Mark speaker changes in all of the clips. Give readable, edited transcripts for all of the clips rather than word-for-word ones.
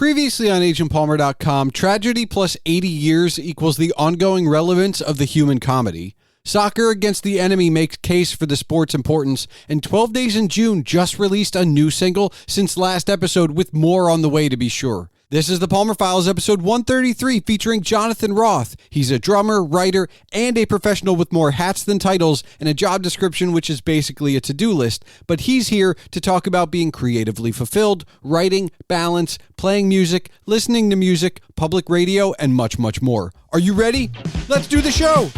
Speaker 1: Previously on agentpalmer.com, tragedy plus 80 years equals the ongoing relevance of the human comedy. Soccer Against the Enemy makes case for the sport's importance, and 12 Days in June just released a new single since last episode with more on the way to be sure. This is the Palmer Files episode 133 featuring Jonathan Roth. He's a drummer, writer, and a professional with more hats than titles and a job description which is basically a to-do list. But he's here to talk about being creatively fulfilled, writing, balance, playing music, listening to music, public radio, and much, much more. Are you ready? Let's do the show!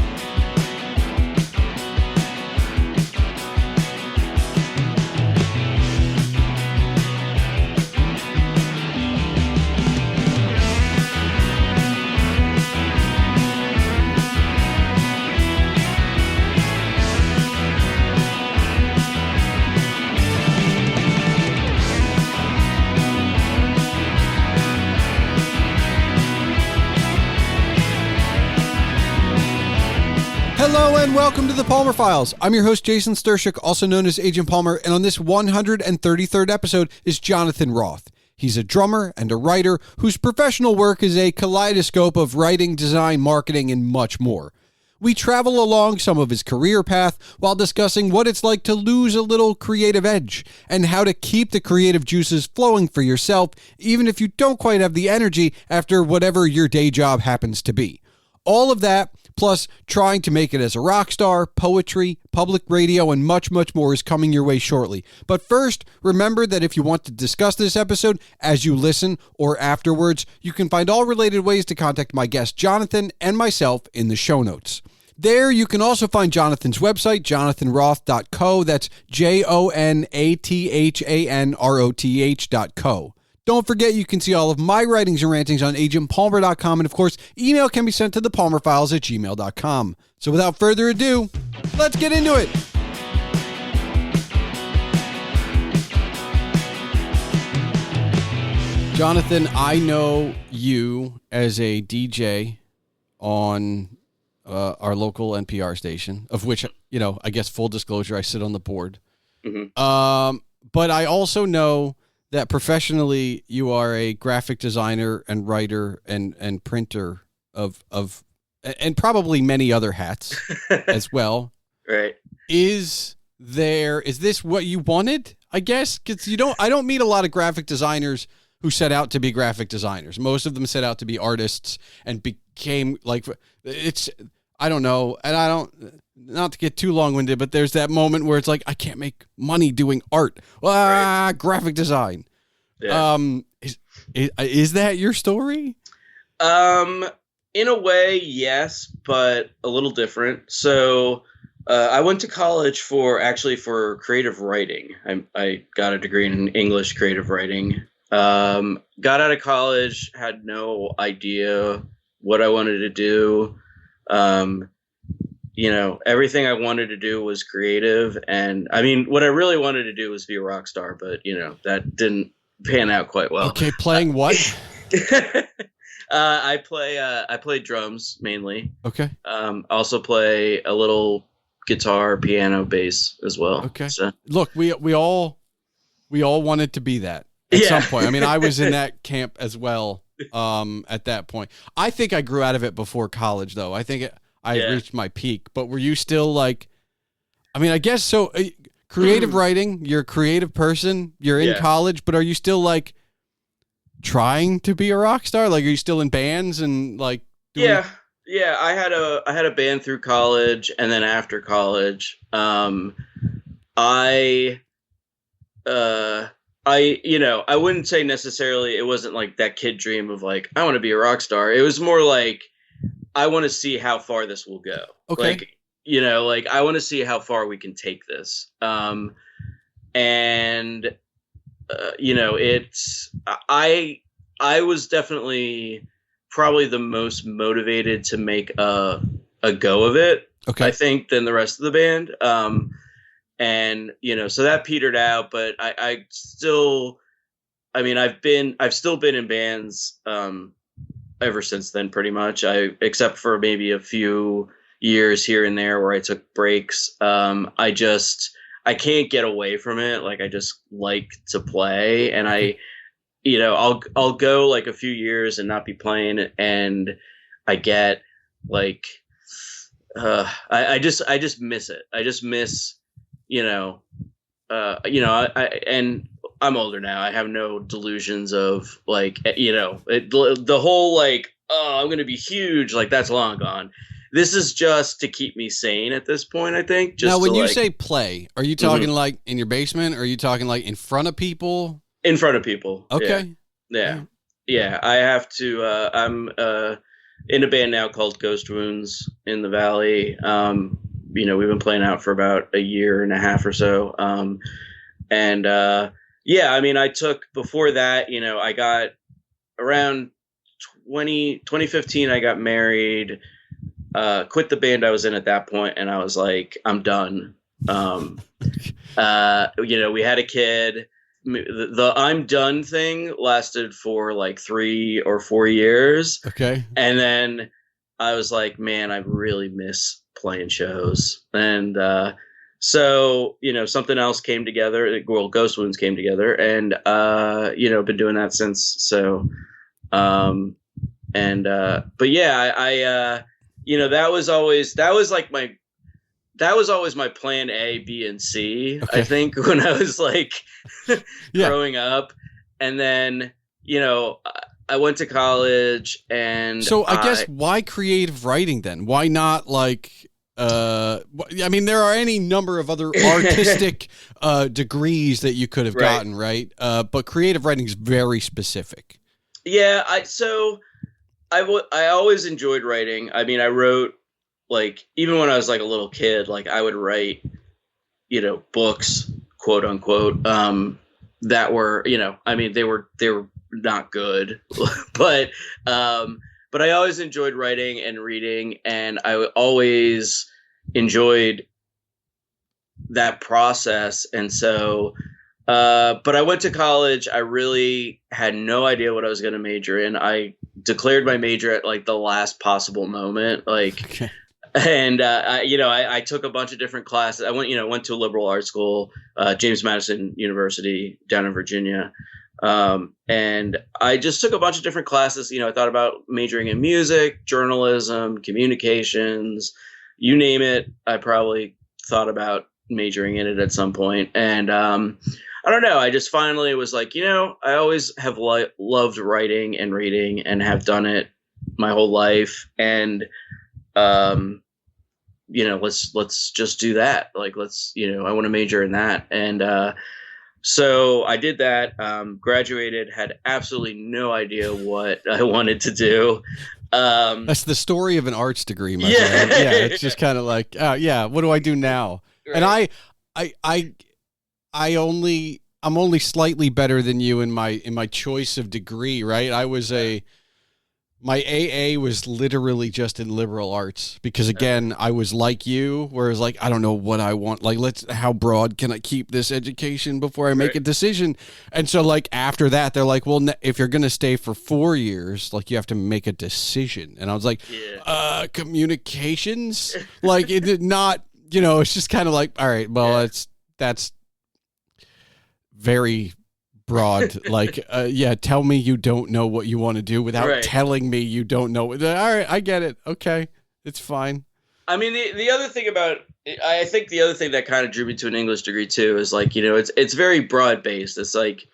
Speaker 1: Hello and welcome to the Palmer Files. I'm your host, Jason Stershik, also known as Agent Palmer, and on this 133rd episode is Jonathan Roth. He's a drummer and a writer whose professional work is a kaleidoscope of writing, design, marketing, and much more. We travel along some of his career path while discussing what it's like to lose a little creative edge and how to keep the creative juices flowing for yourself, even if you don't quite have the energy after whatever your day job happens to be. All of that, plus trying to make it as a rock star, poetry, public radio, and much, much more is coming your way shortly. But first, remember that if you want to discuss this episode as you listen or afterwards, you can find all related ways to contact my guest Jonathan and myself in the show notes. There, you can also find Jonathan's website, jonathanroth.co. That's JONATHANROTH.co. Don't forget you can see all of my writings and rantings on agentpalmer.com, and of course, email can be sent to thepalmerfiles@gmail.com. So without further ado, let's get into it. Jonathan, I know you as a DJ on our local NPR station, of which, I guess full disclosure, I sit on the board. Mm-hmm. But I also know that professionally you are a graphic designer and writer and printer of and probably many other hats as well.
Speaker 2: Right.
Speaker 1: Is this what you wanted? I guess because I don't meet a lot of graphic designers who set out to be graphic designers. Most of them set out to be artists and became I don't know. And I don't, not to get too long-winded, but there's that moment where it's like, I can't make money doing art. Right. Graphic design. Yeah. Is that your story?
Speaker 2: In a way, yes, but a little different. So I went to college for creative writing. I got a degree in English creative writing. Got out of college, had no idea what I wanted to do. Everything I wanted to do was creative. And I mean, what I really wanted to do was be a rock star, but that didn't pan out quite well.
Speaker 1: Okay. Playing what?
Speaker 2: I play drums mainly.
Speaker 1: Okay.
Speaker 2: Also play a little guitar, piano, bass as well.
Speaker 1: Okay.
Speaker 2: So.
Speaker 1: Look, we all wanted to be that at some point. I mean, I was in that camp as well. At that point, I think I grew out of it before college, though. I think I reached my peak. But were you still like? I mean, I guess so. Creative writing. You're a creative person. You're in college, but are you still like trying to be a rock star? Like, are you still in bands and like?
Speaker 2: Yeah. I had a band through college, and then after college, I wouldn't say necessarily it wasn't like that kid dream of like, I want to be a rock star. It was more like, I want to see how far this will go.
Speaker 1: Okay.
Speaker 2: Like, I want to see how far we can take this. I was definitely probably the most motivated to make a go of it.
Speaker 1: Okay.
Speaker 2: I think than the rest of the band. So that petered out, but I've still been in bands, ever since then, pretty much. Except for maybe a few years here and there where I took breaks. I can't get away from it. Like, I just like to play, and I'll go like a few years and not be playing, and I get like, I just miss it. I just miss, and I'm older now. I have no delusions of like, the whole like, oh, I'm going to be huge. Like that's long gone. This is just to keep me sane at this point, I think. Just
Speaker 1: now, when you
Speaker 2: like,
Speaker 1: say play, are you talking like in your basement? Or are you talking like in front of people?
Speaker 2: in front of people.
Speaker 1: Okay.
Speaker 2: Yeah. I have to, I'm in a band now called Ghost Wounds in the Valley. We've been playing out for about a year and a half or so. I took, before that, I got around 2015, I got married, quit the band I was in at that point, and I was like, I'm done. We had a kid. The I'm done thing lasted for like 3 or 4 years.
Speaker 1: Okay.
Speaker 2: And then I was like, man, I really miss playing shows. And something else came together. Well, Ghost Wounds came together, and been doing that since. So, but yeah, that was always my plan A, B, and C. Okay. I think when I was like growing up, and then I went to college, and
Speaker 1: so I guess why creative writing then? Why not like? There are any number of other artistic degrees that you could have gotten, right? But creative writing is very specific.
Speaker 2: Yeah, I always enjoyed writing. I mean, I wrote, like, even when I was like a little kid, like I would write, books, quote unquote, that were, they were not good, but I always enjoyed writing and reading, and I always enjoyed that process. And so, but I went to college. I really had no idea what I was going to major in. I declared my major at like the last possible moment. Like, okay. And, I took a bunch of different classes. I went to a liberal arts school, James Madison University down in Virginia. And I just took a bunch of different classes. I thought about majoring in music, journalism, communications, you name it. I probably thought about majoring in it at some point. And, I don't know. I just finally was like, I always have loved writing and reading and have done it my whole life. And, let's just do that. Like, I want to major in that. And, so I did that, graduated, had absolutely no idea what I wanted to do.
Speaker 1: That's the story of an arts degree, my friend. Yeah, it's just kind of like, what do I do now? Right. And I'm only slightly better than you in my choice of degree, right? My AA was literally just in liberal arts because, again, I was like you, whereas like, I don't know what I want. Like, how broad can I keep this education before I make a decision? And so like after that, they're like, well, if you're going to stay for 4 years, like you have to make a decision. And I was like, communications? Like it did not, it's just kind of like, all right, well, that's very broad. Like, tell me you don't know what you want to do without telling me you don't know. All right, I get it. Okay, it's fine.
Speaker 2: I mean, the other thing I think the other thing that kind of drew me to an English degree too is like, it's very broad based. It's like,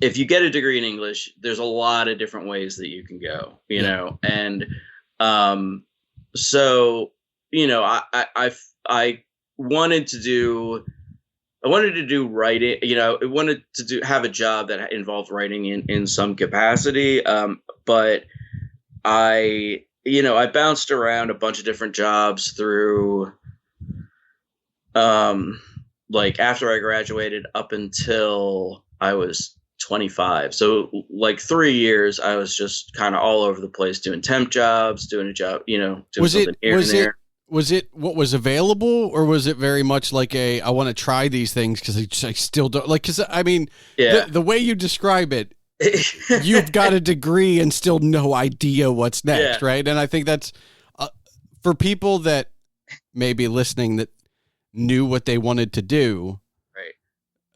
Speaker 2: if you get a degree in English, there's a lot of different ways that you can go, and so I wanted to do writing, I wanted to have a job that involved writing in some capacity. But I bounced around a bunch of different jobs through, like after I graduated up until I was 25. So like 3 years, I was just kind of all over the place doing temp jobs, doing a job, doing something here and there.
Speaker 1: Was it what was available, or was it very much like I want to try these things because I still don't like? Because I mean, the way you describe it, you've got a degree and still no idea what's next, right? And I think that's for people that may be listening that knew what they wanted to do.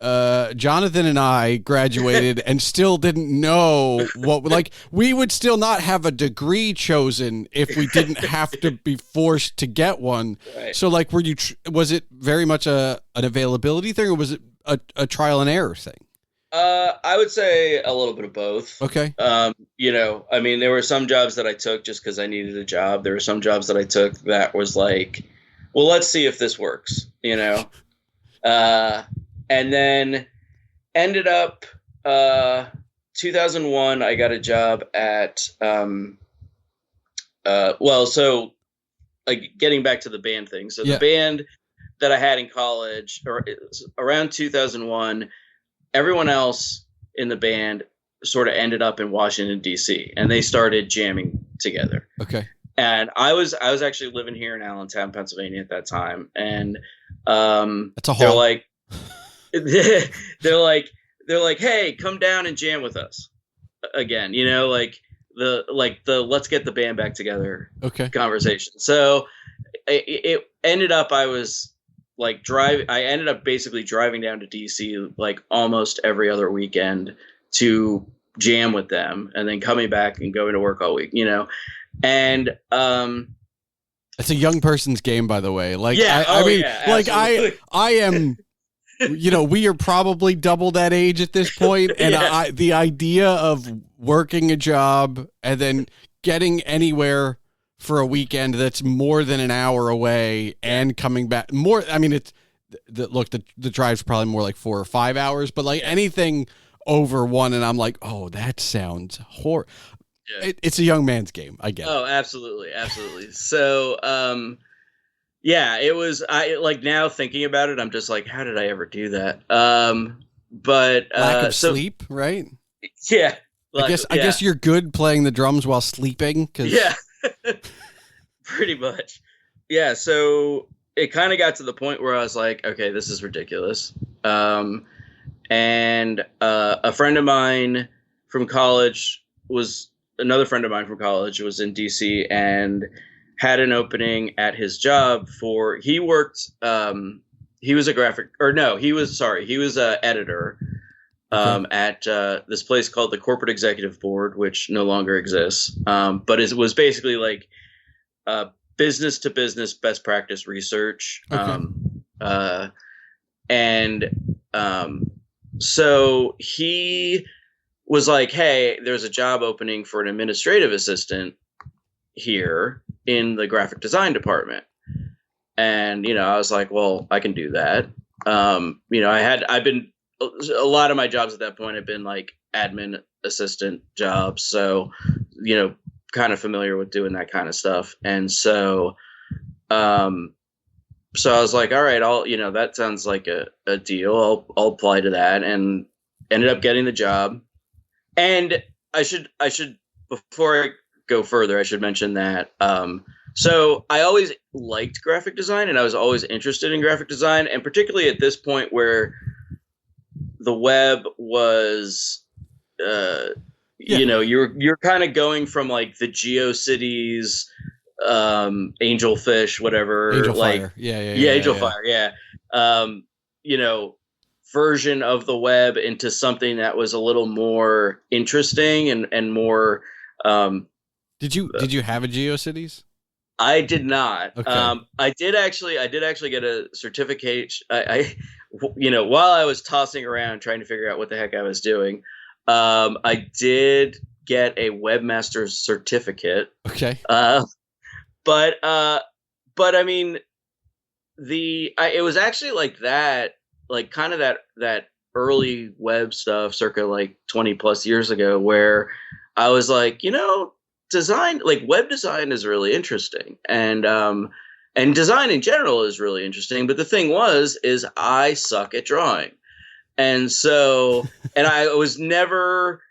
Speaker 1: Jonathan and I graduated and still didn't know what, like, we would still not have a degree chosen if we didn't have to be forced to get one.
Speaker 2: Right.
Speaker 1: So, like, was it very much an availability thing, or was it a trial and error thing?
Speaker 2: I would say a little bit of both.
Speaker 1: Okay.
Speaker 2: You know, I mean, there were some jobs that I took just because I needed a job. There were some jobs that I took that was like, well, let's see if this works, you know? And then ended up, 2001, I got a job at, so like getting back to the band thing. So the band that I had in college, or around 2001, everyone else in the band sort of ended up in Washington, D.C., and they started jamming together.
Speaker 1: Okay.
Speaker 2: And I was actually living here in Allentown, Pennsylvania at that time. And
Speaker 1: that's a whole...
Speaker 2: they're like, hey, come down and jam with us again. You know, like the let's get the band back together conversation. So it ended up, I ended up basically driving down to DC like almost every other weekend to jam with them, and then coming back and going to work all week, you know. And
Speaker 1: it's a young person's game, by the way. Like,
Speaker 2: I
Speaker 1: am, you know, we are probably double that age at this point, and the idea of working a job and then getting anywhere for a weekend that's more than an hour away and coming back more. I mean, it's the drive's probably more like 4 or 5 hours, but like anything over one, and I'm like, oh, that sounds horrible. Yeah. It's a young man's game. I get it.
Speaker 2: Oh, absolutely. So, it was, I like, now thinking about it, I'm just like, how did I ever do that? But
Speaker 1: lack of sleep, right?
Speaker 2: Yeah.
Speaker 1: I guess you're good playing the drums while sleeping.
Speaker 2: Yeah. Pretty much. Yeah. So it kind of got to the point where I was like, okay, this is ridiculous. And another friend of mine from college was in DC and had an opening at his job he was an editor at this place called the Corporate Executive Board, which no longer exists. But it was basically like business to business best practice research. So he was like, hey, there's a job opening for an administrative assistant here in the graphic design department. And, you know, I was like, well, I can do that. You know, a lot of my jobs at that point have been like admin assistant jobs. So, you know, kind of familiar with doing that kind of stuff. And so, I was like, all right, that sounds like a deal. I'll apply to that, and ended up getting the job. And I should, before I go further, I should mention that, so I always liked graphic design, and I was always interested in graphic design, and particularly at this point where the web was, you know, you're kind of going from like the GeoCities, Angelfish, whatever,
Speaker 1: Angelfire.
Speaker 2: Angelfire, you know, version of the web into something that was a little more interesting and more.
Speaker 1: Did you have a GeoCities?
Speaker 2: I did not.
Speaker 1: Okay.
Speaker 2: I did actually get a certificate. I while I was tossing around trying to figure out what the heck I was doing, I did get a webmaster's certificate.
Speaker 1: Okay.
Speaker 2: But I mean, it was actually like that, like kind of that early web stuff circa like 20 plus years ago, where I was like, you know, web design is really interesting. And design in general is really interesting. But the thing is I suck at drawing. And so, and I was never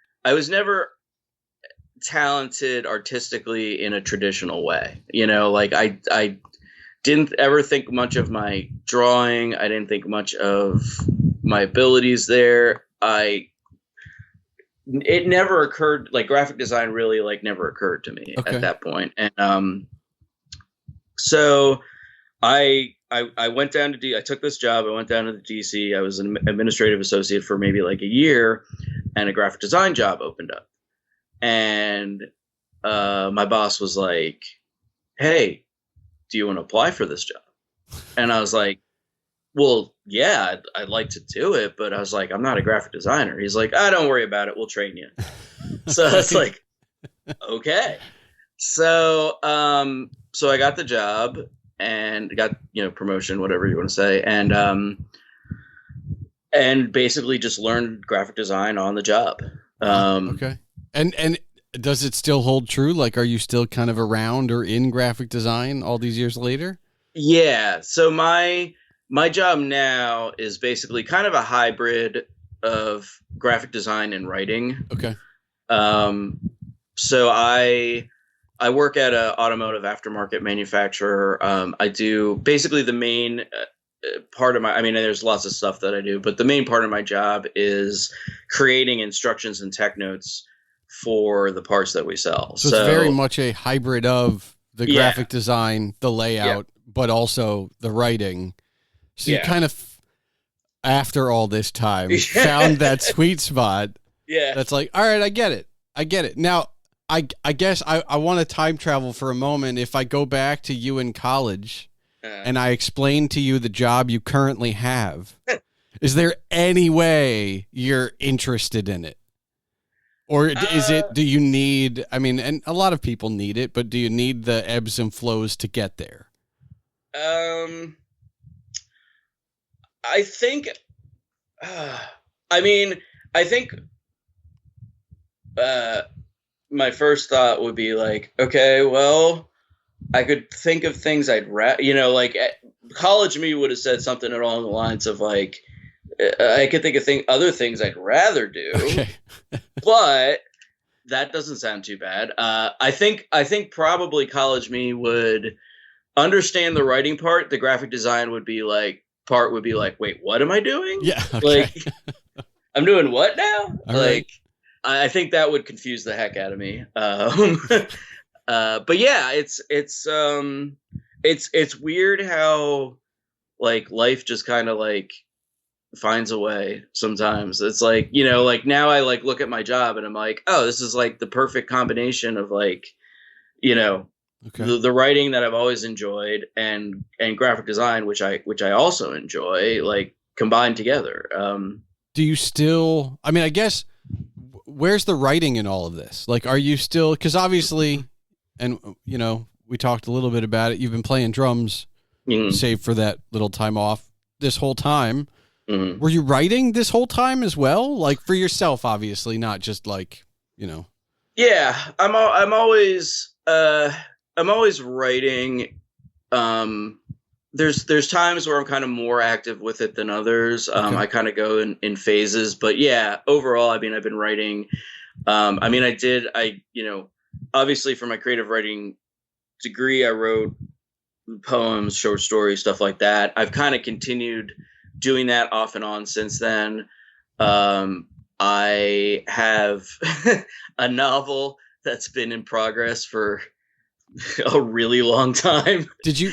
Speaker 2: talented artistically in a traditional way. You know, like I didn't ever think much of my drawing. I didn't think much of my abilities there. It never occurred, like graphic design really like never occurred to me at that point. And so I I went down to I took this job. I went down to the DC. I was an administrative associate for maybe like a year, and a graphic design job opened up. And my boss was like, "Hey, do you want to apply for this job?" And I was like, "Well, yeah, I'd like to do it, but I was like, I'm not a graphic designer." He's like, "Don't worry about it. We'll train you." So it's like, okay. So so I got the job and got, promotion, whatever you want to say, and basically just learned graphic design on the job.
Speaker 1: Okay. And does it still hold true? Like, are you still kind of around or in graphic design all these years later?
Speaker 2: Yeah. So my job now is basically kind of a hybrid of graphic design and writing.
Speaker 1: Okay.
Speaker 2: So I work at an automotive aftermarket manufacturer. I do basically the main part of there's lots of stuff that I do, but the main part of my job is creating instructions and tech notes for the parts that we sell.
Speaker 1: So it's very much a hybrid of the graphic design, the layout, but also the writing. So you kind of, after all this time, found that sweet spot.
Speaker 2: Yeah.
Speaker 1: That's like, all right, I get it. Now, I guess I want to time travel for a moment. If I go back to you in college and I explain to you the job you currently have, is there any way you're interested in it? Or do you need, and a lot of people need it, but do you need the ebbs and flows to get there?
Speaker 2: I think, my first thought would be like, okay, well, I could think of things I'd like college me would have said something along the lines of like, I could think of other things I'd rather do,
Speaker 1: okay.
Speaker 2: But that doesn't sound too bad. I think probably college me would understand the writing part. The graphic design would be like, wait, what am I doing?
Speaker 1: Yeah. Okay.
Speaker 2: Like, I'm doing what now?
Speaker 1: All
Speaker 2: like,
Speaker 1: right.
Speaker 2: I think that would confuse the heck out of me. But yeah, it's weird how like life just kind of like finds a way sometimes. It's like, like now I like look at my job and I'm like, oh, this is like the perfect combination of like,
Speaker 1: okay.
Speaker 2: the writing that I've always enjoyed and graphic design, which I also enjoy, like combined together.
Speaker 1: Do you still, I guess, where's the writing in all of this? Like, are you still, because obviously, and we talked a little bit about it, you've been playing drums, save for that little time off this whole time. Were you writing this whole time as well? Like for yourself, obviously, not just like,
Speaker 2: Yeah, I'm always writing. There's times where I'm kind of more active with it than others.
Speaker 1: Okay.
Speaker 2: I kind of go in phases, but yeah, overall, I've been writing. Obviously for my creative writing degree, I wrote poems, short stories, stuff like that. I've kind of continued doing that off and on since then. I have a novel that's been in progress for a really long time.
Speaker 1: Did you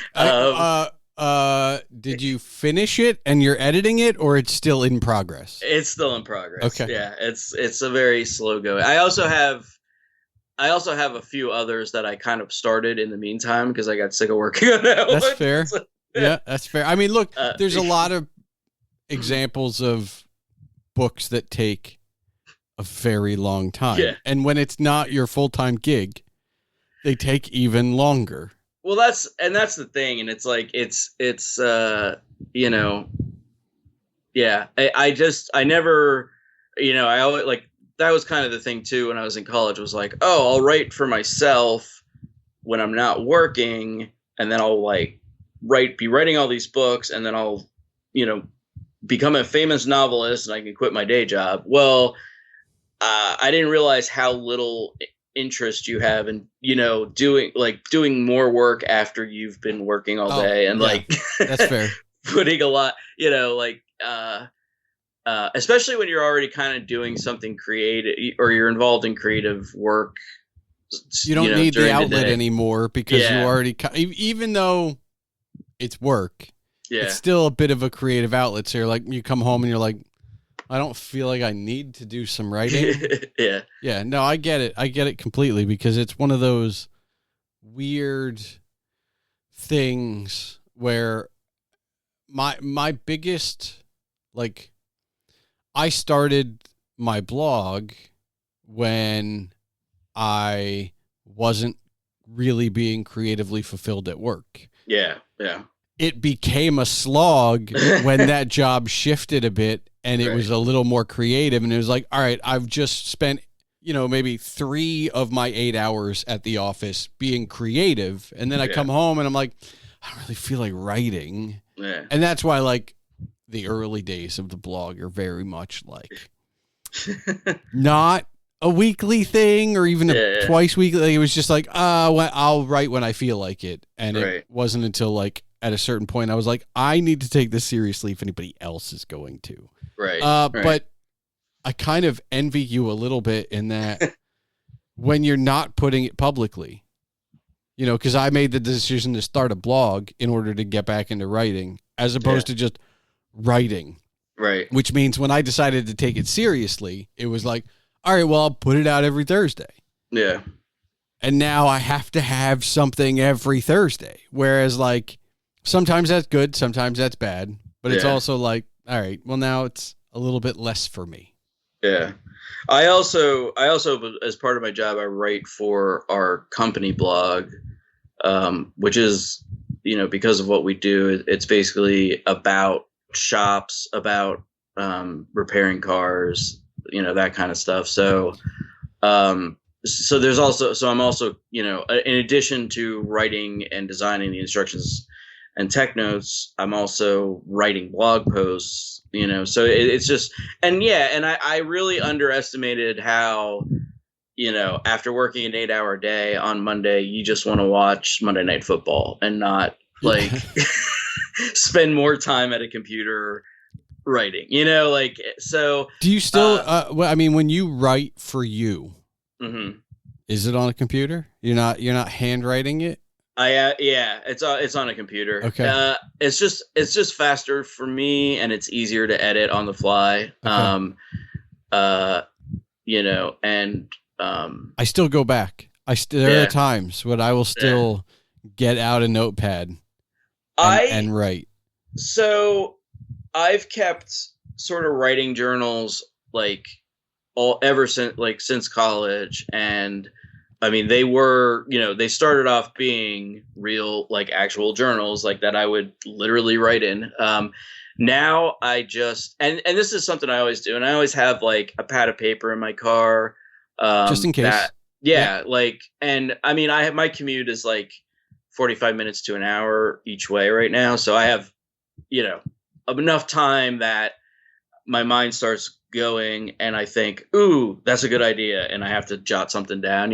Speaker 1: did you finish it and you're editing it, or it's still in progress?
Speaker 2: It's still in progress.
Speaker 1: Okay.
Speaker 2: Yeah, it's a very slow going. I also have a few others that I kind of started in the meantime because I got sick of working on that.
Speaker 1: That's
Speaker 2: one.
Speaker 1: fair.
Speaker 2: So,
Speaker 1: yeah, that's fair. Look, there's a lot of examples of books that take a very long time.
Speaker 2: Yeah.
Speaker 1: And when it's not your full-time gig, they take even longer.
Speaker 2: Well, that's the thing. And it's like, yeah, I never, I always like, that was kind of the thing too. When I was in college, was like, oh, I'll write for myself when I'm not working. And then I'll like be writing all these books. And then I'll, become a famous novelist and I can quit my day job. Well, I didn't realize how little interest you have in, doing more work after you've been working all day. And
Speaker 1: that's fair.
Speaker 2: Putting a lot, especially when you're already kind of doing something creative or you're involved in creative work.
Speaker 1: You don't need the outlet
Speaker 2: day
Speaker 1: anymore because you already, even though it's work,
Speaker 2: Yeah.
Speaker 1: it's still a bit of a creative outlet. So you're like, you come home and you're like, I don't feel like I need to do some writing.
Speaker 2: Yeah.
Speaker 1: Yeah, no, I get it. I get it completely because it's one of those weird things where my biggest, like, I started my blog when I wasn't really being creatively fulfilled at work.
Speaker 2: Yeah. Yeah.
Speaker 1: It became a slog when that job shifted a bit and it was a little more creative. And it was like, all right, I've just spent, maybe 3 of my 8 hours at the office being creative. And then I come home and I'm like, I don't really feel like writing.
Speaker 2: Yeah.
Speaker 1: And that's why, like, the early days of the blog are very much like not a weekly thing or even twice weekly. Like, it was just like, I'll write when I feel like it. And it wasn't until like at a certain point I was like, I need to take this seriously if anybody else is going to.
Speaker 2: Right.
Speaker 1: But I kind of envy you a little bit in that when you're not putting it publicly, because I made the decision to start a blog in order to get back into writing as opposed to just writing.
Speaker 2: Right.
Speaker 1: Which means when I decided to take it seriously, it was like, all right, well, I'll put it out every Thursday.
Speaker 2: Yeah.
Speaker 1: And now I have to have something every Thursday. Whereas, like, sometimes that's good, sometimes that's bad. But it's also like, all right, well, now it's a little bit less for me.
Speaker 2: Yeah. I also, as part of my job, I write for our company blog, which is, because of what we do, it's basically about shops, about repairing cars, that kind of stuff. So there's also, I'm also, in addition to writing and designing the instructions and tech notes, I'm also writing blog posts, so it's just, and I really underestimated how, after working an 8-hour day on Monday, you just want to watch Monday Night Football and not like spend more time at a computer writing, so. Do you
Speaker 1: still, when you write for you, is it on a computer? You're not handwriting it?
Speaker 2: It's on a computer.
Speaker 1: Okay.
Speaker 2: It's just faster for me and it's easier to edit on the fly.
Speaker 1: Okay.
Speaker 2: And
Speaker 1: I still go back. There are times when I will still get out a notepad and write. So
Speaker 2: I've kept sort of writing journals ever since college, and I mean they were, they started off being real actual journals that I would literally write in. Now I just and this is something I always do, and I always have a pad of paper in my car,
Speaker 1: just in case.
Speaker 2: And I mean my commute is 45 minutes to an hour each way right now, so I have enough time that my mind starts going and I think, ooh, that's a good idea, and I have to jot something down,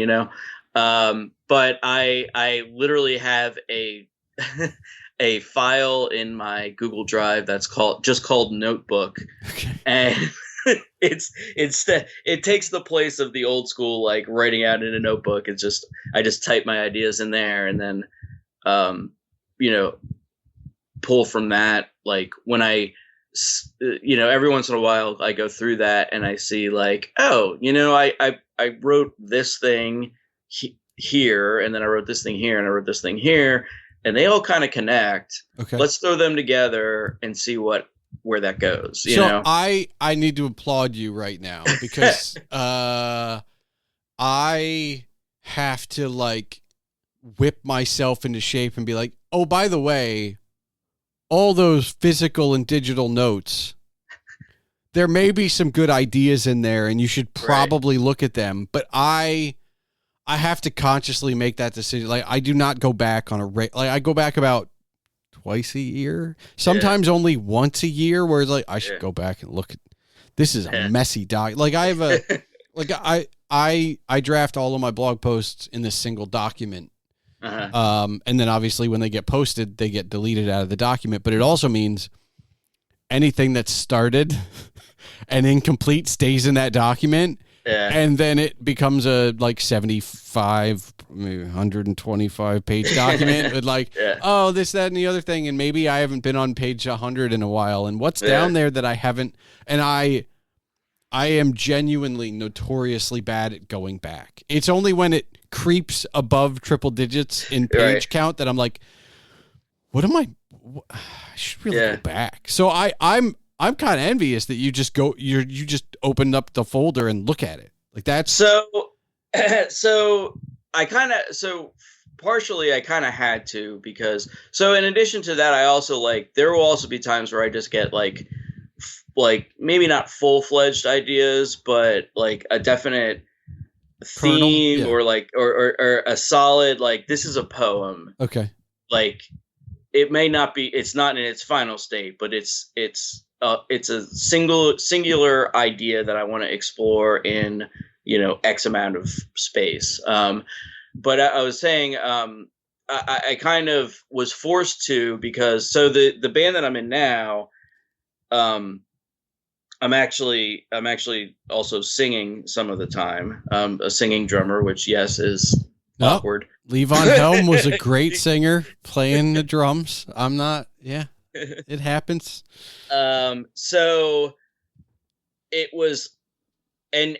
Speaker 2: but I literally have a a file in my Google Drive that's called Notebook.
Speaker 1: Okay.
Speaker 2: And it takes the place of the old school writing out in a notebook. It's just I just type my ideas in there and then pull from that. When I every once in a while I go through that and I see I wrote this thing here, and then I wrote this thing here, and I wrote this thing here, and they all kind of connect.
Speaker 1: Okay.
Speaker 2: Let's throw them together and see where that goes.
Speaker 1: I need to applaud you right now because I have to whip myself into shape and be like, oh, by the way, all those physical and digital notes, there may be some good ideas in there and you should probably look at them. But I have to consciously make that decision. I do not go back on I go back about twice a year, sometimes only once a year, where it's I should go back and look at, this is a messy doc. I have a, I draft all of my blog posts in this single document. And then obviously when they get posted, they get deleted out of the document, but it also means anything that's started and incomplete stays in that document. And then it becomes a like 75, maybe 125 page document with like, oh, this, that, and the other thing. And maybe I haven't been on page 100 in a while. And what's down there that I haven't, and I am genuinely notoriously bad at going back. It's only when it creeps above triple digits in page count that I'm like, I should really go back. So I'm kind of envious that you just opened up the folder and look at it. Like that's
Speaker 2: so partially I kind of had to, because in addition to that, I also there will also be times where I just get like maybe not full-fledged ideas, but like a definite theme or a solid, this is a poem.
Speaker 1: Okay.
Speaker 2: Like it may not be, it's not in its final state, but it's a singular idea that I want to explore in, X amount of space. But I was saying, I kind of was forced to, because the band that I'm in now, I'm actually also singing some of the time. A singing drummer, which is awkward.
Speaker 1: Levon Helm was a great singer playing the drums. I'm not. Yeah, it happens.
Speaker 2: So it was, and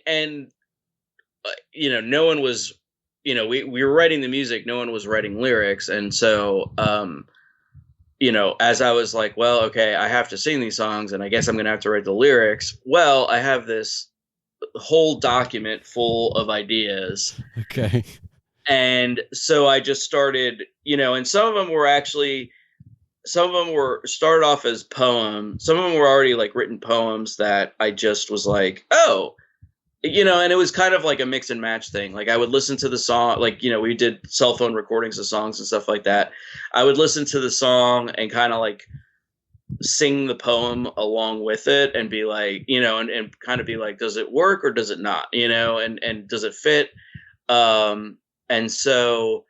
Speaker 2: no one was, we were writing the music. No one was writing lyrics, and so as I was like, well, okay, I have to sing these songs, and I guess I'm going to have to write the lyrics. Well, I have this whole document full of ideas.
Speaker 1: Okay.
Speaker 2: And so I just started, and some of them were started off as poems. Some of them were already written poems that I just was like, oh, and it was kind of like a mix and match thing. Like I would listen to the song, we did cell phone recordings of songs and stuff like that. I would listen to the song and kind of sing the poem along with it and be like, and kind of be like, does it work or does it not? And does it fit? And so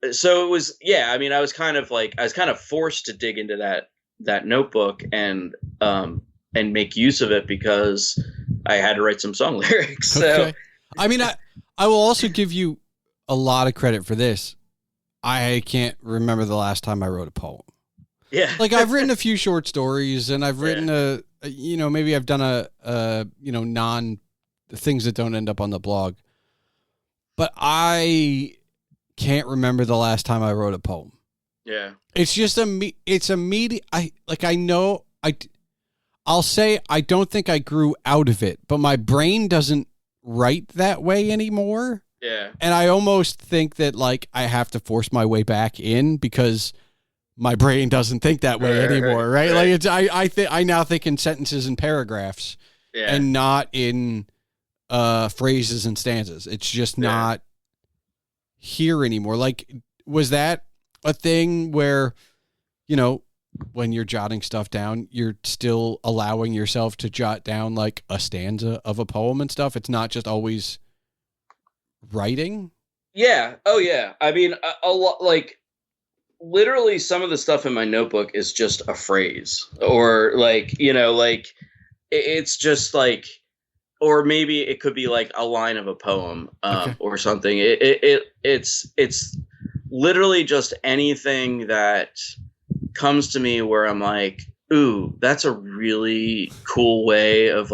Speaker 2: it was, I was kind of forced to dig into that notebook and make use of it, because I had to write some song lyrics. So,
Speaker 1: okay. I will also give you a lot of credit for this. I can't remember the last time I wrote a poem.
Speaker 2: Yeah.
Speaker 1: I've written a few short stories, and I've written maybe I've done non things that don't end up on the blog, but I can't remember the last time I wrote a poem.
Speaker 2: Yeah.
Speaker 1: It's just it's immediate. I'll say I don't think I grew out of it, but my brain doesn't write that way anymore.
Speaker 2: Yeah.
Speaker 1: And I almost think that I have to force my way back in, because my brain doesn't think that way anymore, right? Like I now think in sentences and paragraphs, and not in phrases and stanzas. It's just not here anymore. Was that a thing where, when you're jotting stuff down, you're still allowing yourself to jot down a stanza of a poem and stuff? It's not just always writing? Yeah.
Speaker 2: Oh yeah. I mean, a lot, literally some of the stuff in my notebook is just a phrase, or it's just or maybe it could be a line of a poem, or something. It's literally just anything that comes to me where I'm like, ooh, that's a really cool way of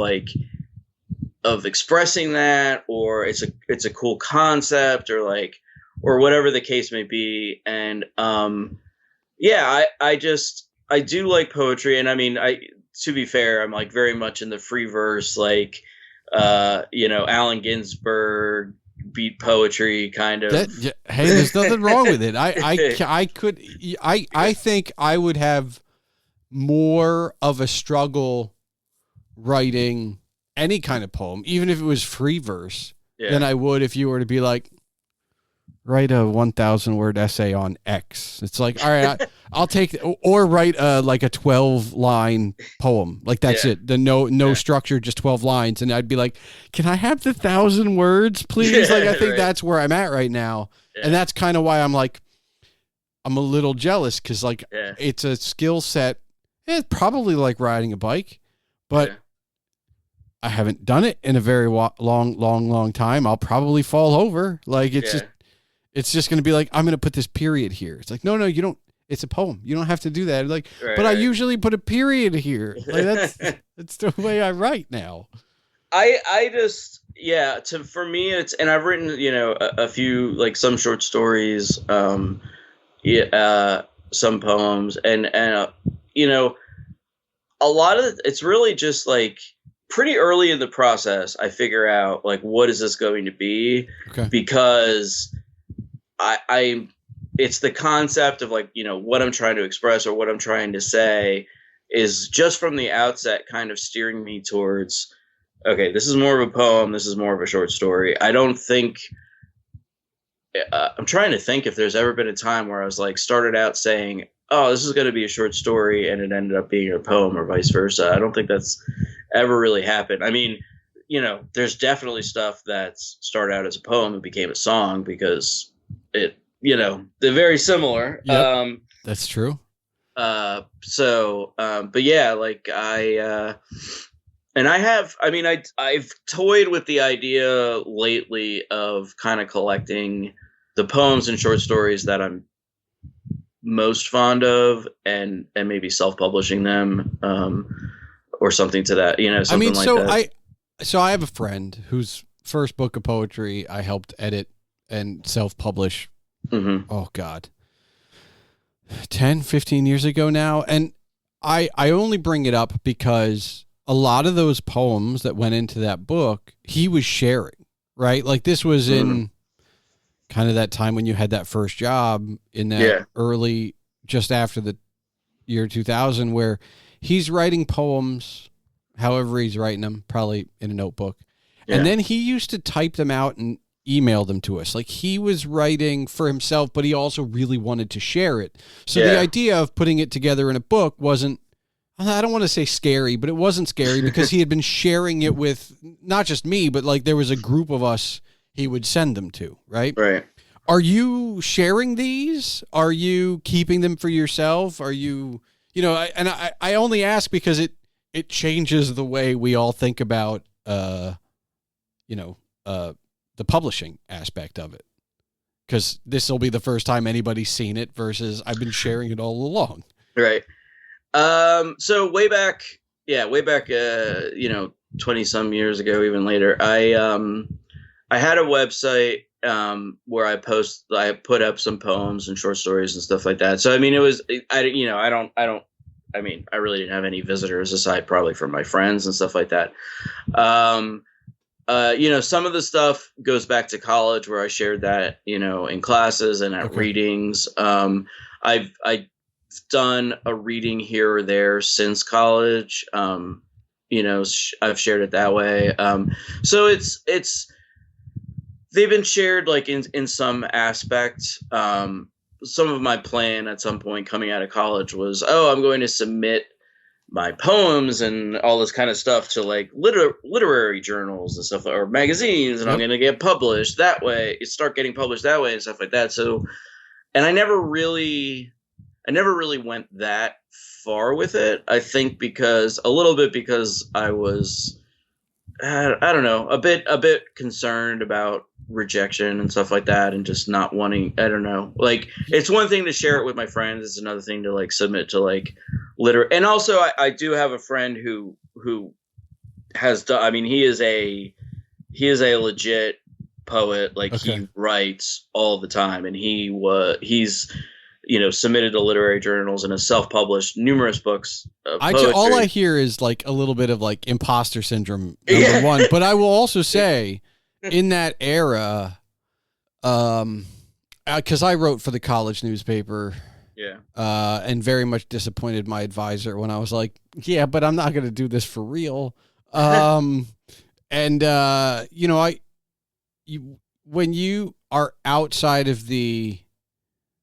Speaker 2: expressing that, or it's a cool concept, or whatever the case may be. And I do like poetry, and to be fair, I'm very much in the free verse, Allen Ginsberg beat poetry kind of.
Speaker 1: Hey, there's nothing wrong with it. I think I would have more of a struggle writing any kind of poem, even if it was free verse, than I would if you were to be write a 1,000 word essay on X. It's all right, I'll take, or write a 12 line poem. That's it. The no structure, just 12 lines. And I'd be like, can I have the 1,000 words, please? I think that's where I'm at right now. Yeah. And that's kind of why I'm I'm a little jealous, because it's a skill set. It's probably like riding a bike, but I haven't done it in a very long time. I'll probably fall over. Like it's just going to be like, I'm going to put this period here. It's like, no, you don't. It's a poem. You don't have to do that. Like, I usually put a period here. Like that's the way I write now.
Speaker 2: I just, for me, and I've written, a few, like some short stories, some poems and a lot of it's really just like pretty early in the process. I figure out like, what is this going to be?
Speaker 1: Okay.
Speaker 2: Because it's the concept of like, what I'm trying to express or what I'm trying to say is just from the outset kind of steering me towards, okay, this is more of a poem. This is more of a short story. I don't think, I'm trying to think if there's ever been a time where I was like started out saying, oh, this is going to be a short story and it ended up being a poem or vice versa. I don't think that's ever really happened. I mean, there's definitely stuff that's started out as a poem and became a song because they're very similar.
Speaker 1: Yep, that's true.
Speaker 2: But yeah, like I've toyed with the idea lately of kind of collecting the poems and short stories that I'm most fond of and maybe self-publishing them, or something to that, something like that.
Speaker 1: So I have a friend whose first book of poetry I helped edit and self-publish.
Speaker 2: Mm-hmm.
Speaker 1: Oh God, 10, 15 years ago now. And I only bring it up because a lot of those poems that went into that book, he was sharing, right? Like this was in kind of that time when you had that first job in that early, just after the year 2000, where he's writing poems, however he's writing them, probably in a notebook. Yeah. And then he used to type them out and email them to us. Like he was writing for himself, but he also really wanted to share it. So the idea of putting it together in a book wasn't, I don't want to say scary, but it wasn't scary because he had been sharing it with not just me, but like there was a group of us he would send them to, right?
Speaker 2: Right.
Speaker 1: Are you sharing these? Are you keeping them for yourself? Are you, I only ask because it changes the way we all think about, the publishing aspect of it. Because this will be the first time anybody's seen it versus I've been sharing it all along.
Speaker 2: Right. So way back, 20 some years ago, even later, I had a website, where I put up some poems and short stories and stuff like that. So, I mean, it was, I really didn't have any visitors aside probably from my friends and stuff like that. Some of the stuff goes back to college where I shared that, in classes and at readings. I've done a reading here or there since college. I've shared it that way. So it's they've been shared like in some aspect. Some of my plan at some point coming out of college was, I'm going to submit my poems and all this kind of stuff to like literary journals and stuff, or magazines, and I'm going to get published that way, start getting published that way and stuff like that. So, and I never really went that far with it. I think because I was, I don't know, a bit concerned about rejection and stuff like that, and just not wanting, I don't know, like it's one thing to share it with my friends, it's another thing to like submit to like and also I do have a friend who has done, I mean, he is a legit poet, like he writes all the time, and he's submitted to literary journals and has self-published numerous books of poetry.
Speaker 1: All I hear is like a little bit of like imposter syndrome, number one, but I will also say in that era, because I wrote for the college newspaper, and very much disappointed my advisor when I was like, but I'm not going to do this for real. When you are outside of the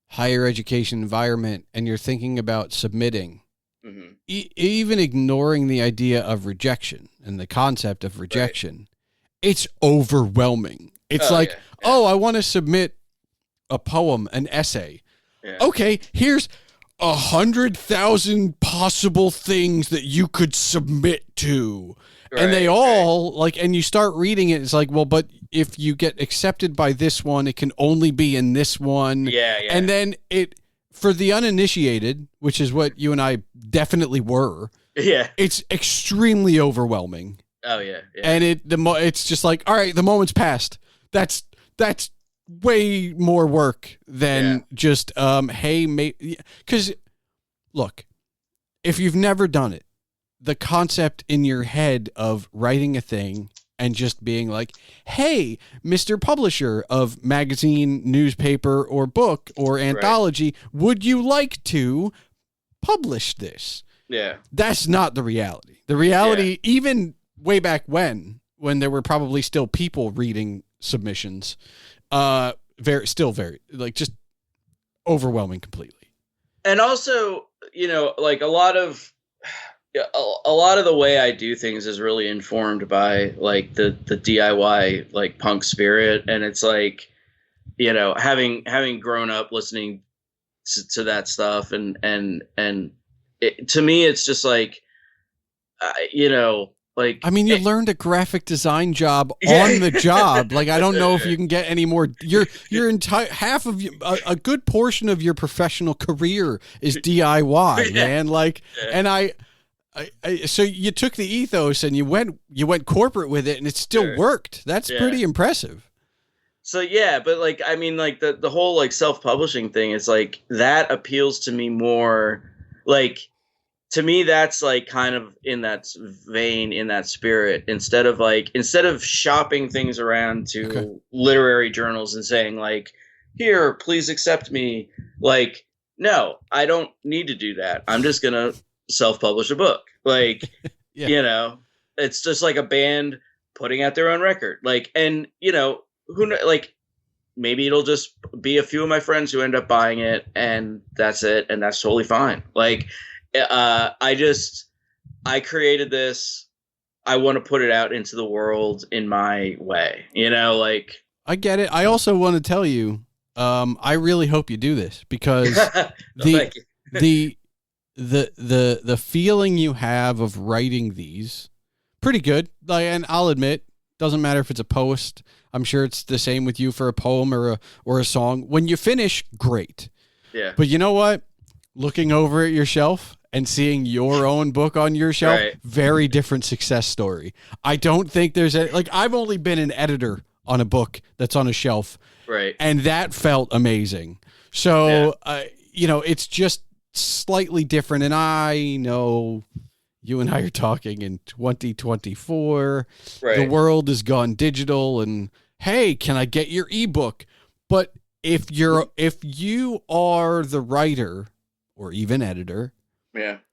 Speaker 1: higher education environment and you're thinking about submitting, even ignoring the idea of rejection and the concept of rejection, it's overwhelming. It's I want to submit a poem, an essay. Yeah. Okay, here's 100,000 possible things that you could submit to. and they all like, and you start reading it, it's like, well, but if you get accepted by this one, it can only be in this one.
Speaker 2: Yeah.
Speaker 1: And then for the uninitiated, which is what you and I definitely were.
Speaker 2: Yeah.
Speaker 1: It's extremely overwhelming.
Speaker 2: Oh yeah.
Speaker 1: And it's just like, all right, the moment's passed. That's way more work than just, hey, mate, because look, if you've never done it, the concept in your head of writing a thing and just being like, hey, Mr. Publisher of magazine, newspaper, or book or anthology, would you like to publish this?
Speaker 2: Yeah.
Speaker 1: That's not the reality. The reality, even way back when there were probably still people reading submissions, very like just overwhelming completely. And
Speaker 2: also, like a lot of the way I do things is really informed by like the DIY like punk spirit, and it's like, having grown up listening to that stuff, and to me it's just like, like, I
Speaker 1: mean, you learned a graphic design job on the job. Like, I don't know if you can get any more. Your entire half of a good portion of your professional career is DIY, man. Like, and I so you took the ethos and you went corporate with it, and it still worked. That's pretty impressive.
Speaker 2: So yeah, but like, I mean, like the whole like self-publishing thing is like, that appeals to me more. Like, to me, that's like kind of in that vein, in that spirit, instead of shopping things around to literary journals and saying like, here, please accept me. Like, no, I don't need to do that. I'm just going to self-publish a book. Like, it's just like a band putting out their own record. Like, and like, maybe it'll just be a few of my friends who end up buying it, and that's it. And that's totally fine. Like, I created this. I want to put it out into the world in my way, like. I
Speaker 1: get it. I also want to tell you, I really hope you do this, because the feeling you have of writing these, pretty good. Like, and I'll admit, doesn't matter if it's a post. I'm sure it's the same with you for a poem or a song. When you finish, great.
Speaker 2: Yeah.
Speaker 1: But you know what? Looking over at your shelf and seeing your own book on your shelf, very different success story. I don't think there's I've only been an editor on a book that's on a shelf.
Speaker 2: Right.
Speaker 1: And that felt amazing. So, it's just slightly different. And I know you and I are talking in 2024. Right. The world has gone digital, and hey, can I get your ebook? But if you are the writer or even editor,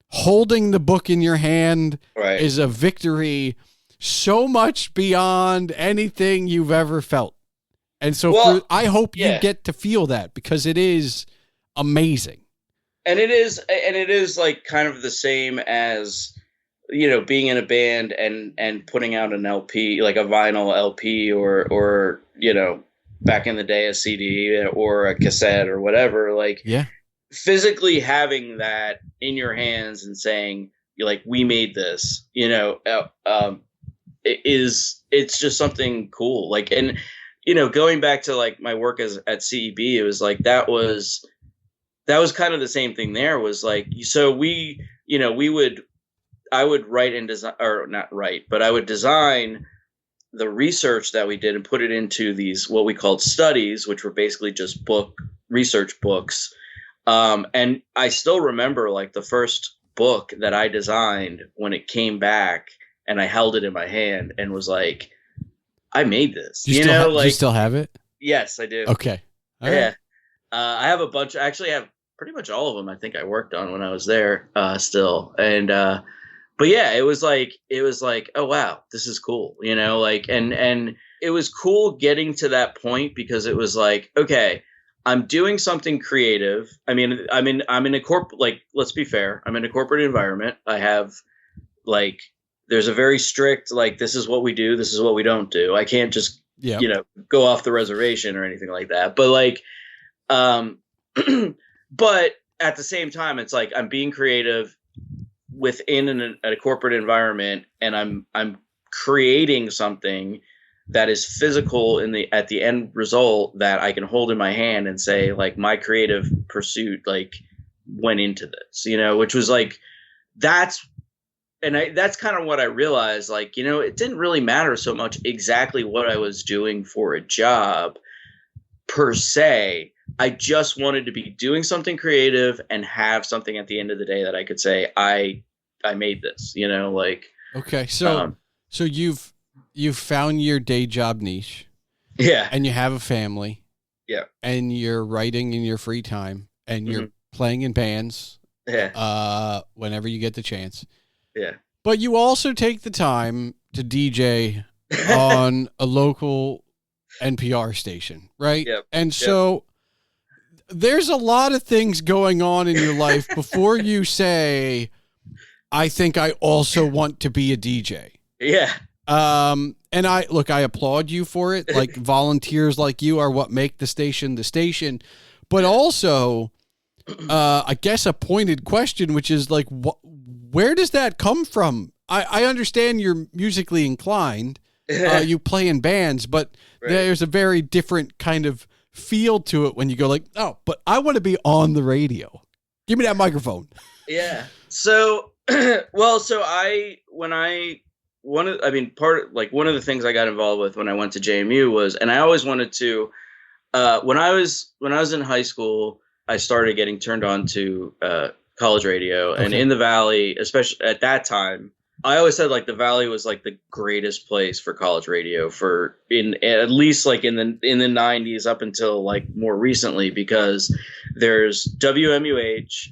Speaker 1: holding the book in your hand is a victory so much beyond anything you've ever felt. And so I hope you get to feel that, because it is amazing.
Speaker 2: And it is like kind of the same as, being in a band and putting out an LP, like a vinyl LP, or back in the day, a CD or a cassette or whatever. Like, physically having that in your hands and saying, like, we made this, it's just something cool. Like, and, going back to like my work at CEB, it was like, that was kind of the same thing there, was like, so I would write and design, or not write, but I would design the research that we did and put it into these, what we called studies, which were basically just research books. And I still remember like the first book that I designed when it came back, and I held it in my hand and was like, I made this.
Speaker 1: Do you still have it?
Speaker 2: Yes, I do.
Speaker 1: Okay.
Speaker 2: All right. I have a bunch. Actually, I have pretty much all of them. I think I worked on when I was there still. And but yeah, it was like, oh wow, this is cool. Like, and it was cool getting to that point, because it was like, okay, I'm doing something creative. I mean, I'm in a like, let's be fair. I'm in a corporate environment. I have like, there's a very strict, like, this is what we do, this is what we don't do. I can't just, go off the reservation or anything like that. But like, but at the same time, it's like, I'm being creative within a corporate environment, and I'm creating something that is physical at the end result that I can hold in my hand and say, like, my creative pursuit, like, went into this, which was like, that's kind of what I realized, like, it didn't really matter so much exactly what I was doing for a job per se. I just wanted to be doing something creative and have something at the end of the day that I could say, I made this, like.
Speaker 1: Okay. So you've found your day job niche.
Speaker 2: Yeah.
Speaker 1: And you have a family.
Speaker 2: Yeah.
Speaker 1: And you're writing in your free time and you're playing in bands.
Speaker 2: Yeah.
Speaker 1: Whenever you get the chance.
Speaker 2: Yeah.
Speaker 1: But you also take the time to DJ on a local NPR station, right?
Speaker 2: Yep.
Speaker 1: And so there's a lot of things going on in your life before you say, I think I also want to be a DJ.
Speaker 2: Yeah.
Speaker 1: And I applaud you for it. Like, volunteers like you are what make the station, but also, I guess a pointed question, which is like, where does that come from? I understand you're musically inclined. You play in bands, but there's a very different kind of feel to it when you go like, oh, but I want to be on the radio. Give me that microphone.
Speaker 2: Yeah. So, one of the things I got involved with when I went to JMU was, and I always wanted to, when I was in high school, I started getting turned on to college radio. Okay. And in the Valley, especially at that time, I always said, like, the Valley was like the greatest place for college radio at least like in the 90s up until like more recently, because there's WMUH,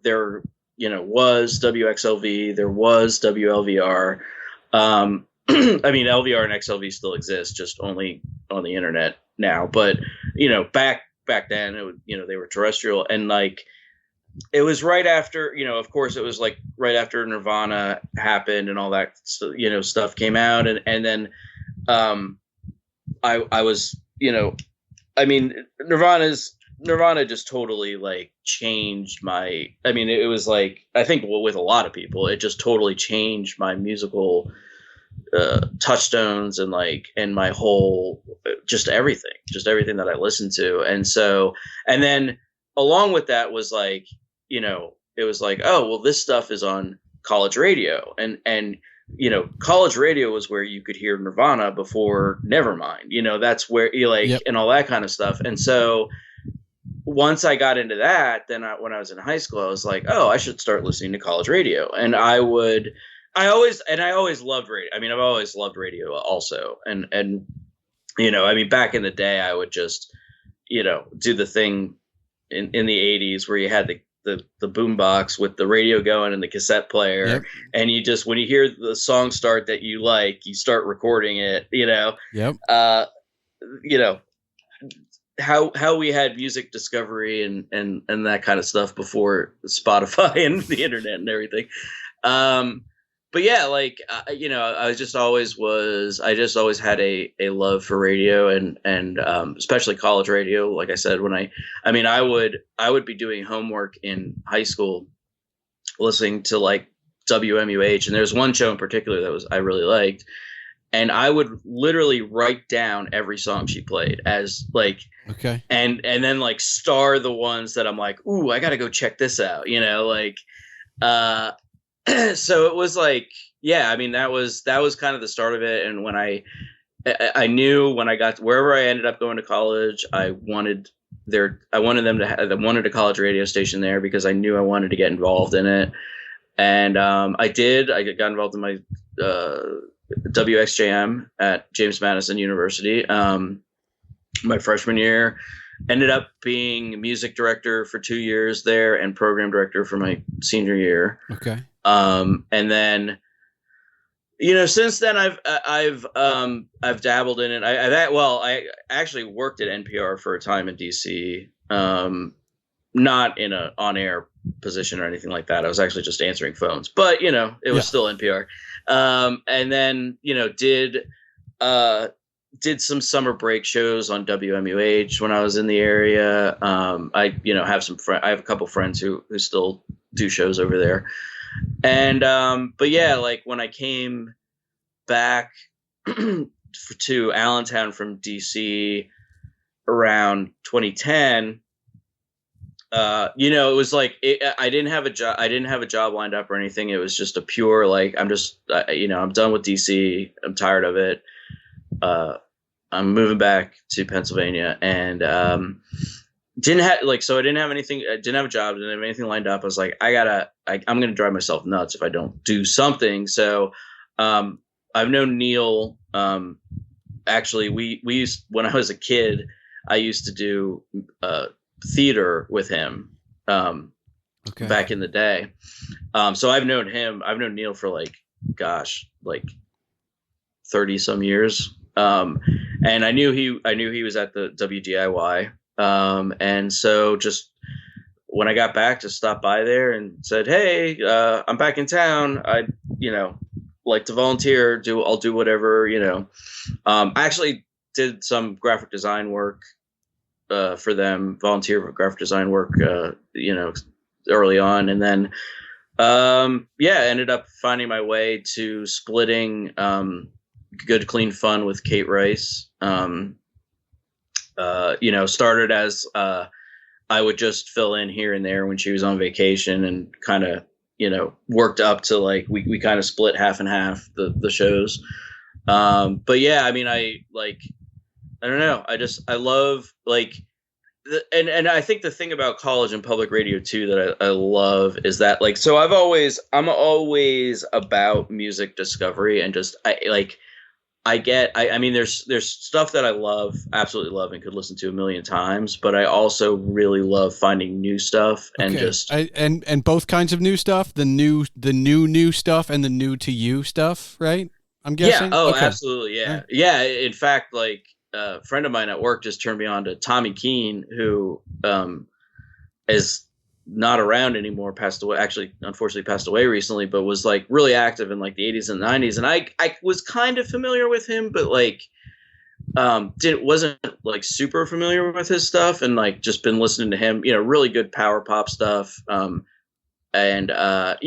Speaker 2: there was WXLV, there was WLVR. I mean, LVR and XLV still exist, just only on the internet now. But back then, they were terrestrial, and like, it was right after, of course, it was like right after Nirvana happened and all that, stuff came out, and then, I was, I mean, Nirvana just totally like changed it was like, I think with a lot of people, it just totally changed my musical touchstones and my whole, just everything that I listened to. And then along with that was like, it was like, oh, well, this stuff is on college radio, and college radio was where you could hear Nirvana before Nevermind, that's where you like, yep. And all that kind of stuff. And so once I got into that, then when I was in high school, I was like, oh, I should start listening to college radio. And I always loved radio. I mean, I've always loved radio also. And back in the day, I would just, do the thing in the 80s where you had the boombox with the radio going and the cassette player. Yep. And you just, when you hear the song start that you like, you start recording it,
Speaker 1: Yep.
Speaker 2: How we had music discovery and that kind of stuff before Spotify and the internet and everything. But yeah, like, I just always had a love for radio and especially college radio. Like I said, I would be doing homework in high school, listening to like WMUH. And there's one show in particular that I really liked. And I would literally write down every song she played as like,
Speaker 1: okay.
Speaker 2: And then like star the ones that I'm like, ooh, I got to go check this out. So it was like, yeah, I mean, that was kind of the start of it. And when I knew when I got to wherever I ended up going to college, I wanted a college radio station there because I knew I wanted to get involved in it. And I got involved in my WXJM at James Madison University. My freshman year, ended up being music director for 2 years there and program director for my senior year.
Speaker 1: Okay.
Speaker 2: And then, since then I've dabbled in it. I actually worked at NPR for a time in DC, not in a on-air position or anything like that. I was actually just answering phones, but it was still NPR. And then, did some summer break shows on WMUH when I was in the area. I have a couple friends who still do shows over there. And, but yeah, like when I came back to Allentown from DC around 2010, it was like I didn't have a job. I didn't have a job lined up or anything. It was just a pure like I'm just I'm done with DC. I'm tired of it. I'm moving back to Pennsylvania, and didn't have so I didn't have anything. I didn't have a job. Didn't have anything lined up. I was like, I'm gonna drive myself nuts if I don't do something. So I've known Neil. Actually, we used when I was a kid. I used to do theater with him back in the day. So I've known him. I've known Neil for like 30 some years. And I knew he was at the WDIY. And so just when I got back, just stopped by there and said, hey, I'm back in town. I'd, like to volunteer, I'll do whatever, I actually did some graphic design work, for them, volunteer graphic design work, early on. And then, ended up finding my way to splitting, Good Clean Fun with Kate Rice. Started as I would just fill in here and there when she was on vacation, and kind of worked up to like we kind of split half and half the shows. But yeah, I mean, I don't know, I love and I think the thing about college and public radio too that I love is that so I'm always about music discovery, and just I mean, there's stuff that I absolutely love, and could listen to a million times, but I also really love finding new stuff and
Speaker 1: and both kinds of new stuff, the new stuff and the new to you stuff, right? I'm guessing.
Speaker 2: Yeah. Oh, okay. Absolutely. Yeah. Right. Yeah. In fact, a friend of mine at work just turned me on to Tommy Keene, who is not around anymore, passed away, actually unfortunately passed away recently, but was really active in the 80s and 90s. And I was kind of familiar with him, but wasn't super familiar with his stuff, and just been listening to him, really good power pop stuff. I love